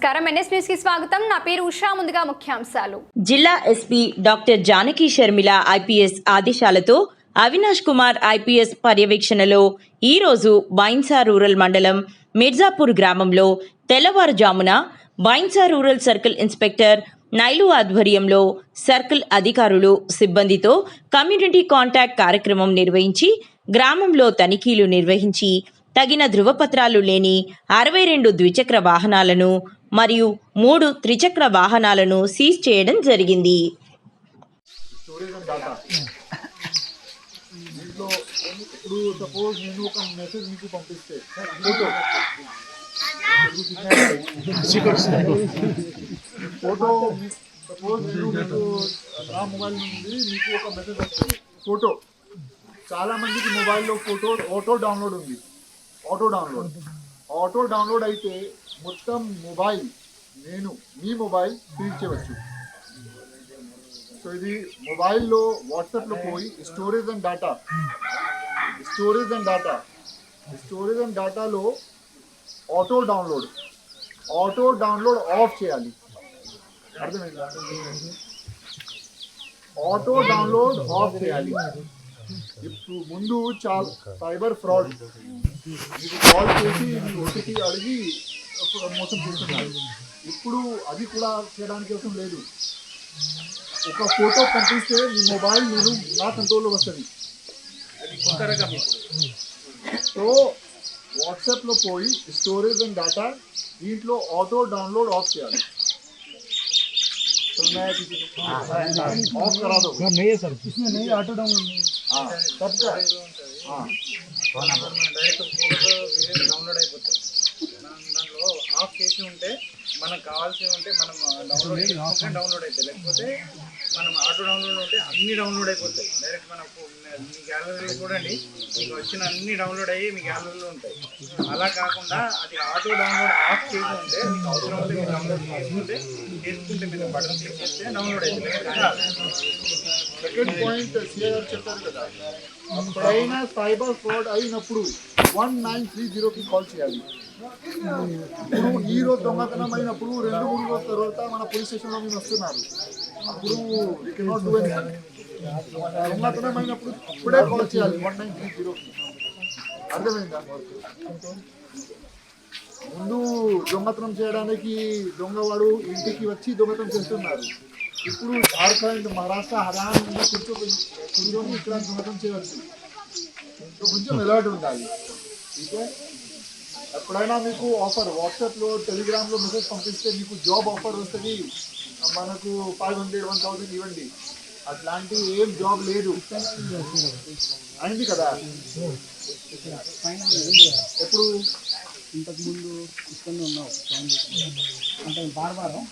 నమస్కారం NS news కి స్వాగతం. నా పేరు ఉషా. ముందుగా ముఖ్యాంశాలు. జిల్లా SP doctor Janaki Sharmila IPS ఆదేశాలతో అవినాష్ కుమార్ ఐపీఎస్ పర్యవేక్షణలో ఈరోజు బైన్సా రూరల్ మండలం మిర్జాపూర్ గ్రామంలో తెల్లవారుజామున Bhainsa rural circle inspector Nile ఆధ్వర్యంలో సర్కిల్ అధికారులు సిబ్బందితో కమ్యూనిటీ కాంటాక్ట్ కార్యక్రమం నిర్వహించి గ్రామంలో తనిఖీలు నిర్వహించి తగిన ధృవపత్రాలు లేని 62 ద్విచక్ర వాహనాలను మరియు 3 త్రిచక్ర వాహనాలను సీజ్ చేయడం జరిగింది. ఫోటో చాలా మందికి మొబైల్లో ఫోటో ఆటో డౌన్లోడ్ అయితే మొత్తం మొబైల్ మీ మొబైల్ ఫీడ్ చేయవచ్చు. సో ఇది మొబైల్లో వాట్సాప్లో పోయి స్టోరేజ్ అండ్ డేటాలో ఆటో డౌన్లోడ్ ఆఫ్ చేయాలి. అర్థమైందా? ఆటో డౌన్లోడ్ ఆఫ్ చేయాలి. ఇప్పుడు ముందు చాలా సైబర్ ఫ్రాడ్ మీకు కాల్ చేసి ఓటీపీ అడిగి మోసం చేస్తున్నారు. ఇప్పుడు అది కూడా చేయడానికి అవసరం లేదు. ఒక ఫోటో పంపిస్తే మీ మొబైల్ నా కంట్రోల్లో వస్తుంది. సో వాట్సాప్లో పోయి స్టోరేజ్ అండ్ డేటా దీంట్లో ఆటో డౌన్లోడ్ ఆఫ్ చేయాలి. ऑफ करा दो नहीं है सर, इसमें नहीं ऑटो डाउनलोड नहीं. तब क्या फोन नंबर में डायरेक्ट డౌన్లోడ్ అయిపోతుంది. మనం దాంట్లో ఆఫ్ చేసి ఉంటే మనకు కావాల్సి ఉంటే మనం డౌన్లోడ్ అవుతాయి. లేకపోతే మనం ఆటో డౌన్లోడ్ ఉంటే అన్ని డౌన్లోడ్ అయిపోతాయి. డైరెక్ట్ మన మీ గ్యాలరీలో చూడండి, మీకు వచ్చిన అన్ని డౌన్లోడ్ అయ్యి మీ గ్యాలరీలో ఉంటాయి. అలా కాకుండా అది ఆటో డౌన్లోడ్ ఆఫ్ చేసి ఉంటే మీకు అవసరం ఉంటే మీరు డౌన్లోడ్ చేసుకుంటే మీరు బటన్ క్లిక్ చేస్తే డౌన్లోడ్ అవుతుంది. సెకండ్ పాయింట్ సిఆర్ చెప్పారు కదా, ఎప్పుడైనా సైబర్ ఫ్రాడ్ అయినప్పుడు 1930కి కాల్ చేయాలి. ఇప్పుడు ఈ రోజు దొంగతనం అయినప్పుడు 2-3 రోజుల తర్వాత మన పోలీస్ స్టేషన్లో మీరు వస్తున్నారు. అప్పుడు యూ కెనాట్ డూ ఎనీథింగ్. దొంగతనం అయినప్పుడు ఇప్పుడే కాల్ చేయాలి 1930కి. అర్థమైందా? ముందు దొంగతనం చేయడానికి దొంగవాడు ఇంటికి వచ్చి దొంగతనం చేస్తున్నారు. ఇప్పుడు జార్ఖండ్, మహారాష్ట్ర, హర్యానా కూర్చొని ఇక్కడ దొంగతనం చేయవచ్చు. కొంచెం అలర్ట్ ఉండాలి. ఎప్పుడైనా మీకు ఆఫర్ వాట్సాప్లో, టెలిగ్రామ్లో మెసేజ్ పంపిస్తే మీకు జాబ్ ఆఫర్ వస్తుంది, మనకు 500-1000 ఇవ్వండి. అట్లాంటి ఏం జాబ్ లేదు. అయింది కదా? ఎప్పుడు ఇంతకుముందు ఇక్కడనే ఉన్నావు అంటే బార్బారం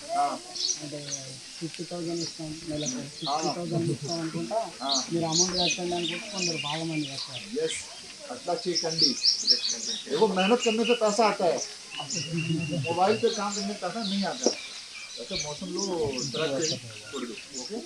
అంటే 50,000 ఇస్తాం, నెలకు 60,000 ఇస్తాం అనుకుంటా. మీరు అమౌంట్ కట్టండి అనుకుంటే కొందరు బాగా మంది కట్టారు. ఎస్, అట్లా చేయకండి. देखो मेहनत करने से पैसा आता है, मोबाइल पे काम करने से पैसा नहीं आता है. ऐसे मौसम लो तरह से ओके.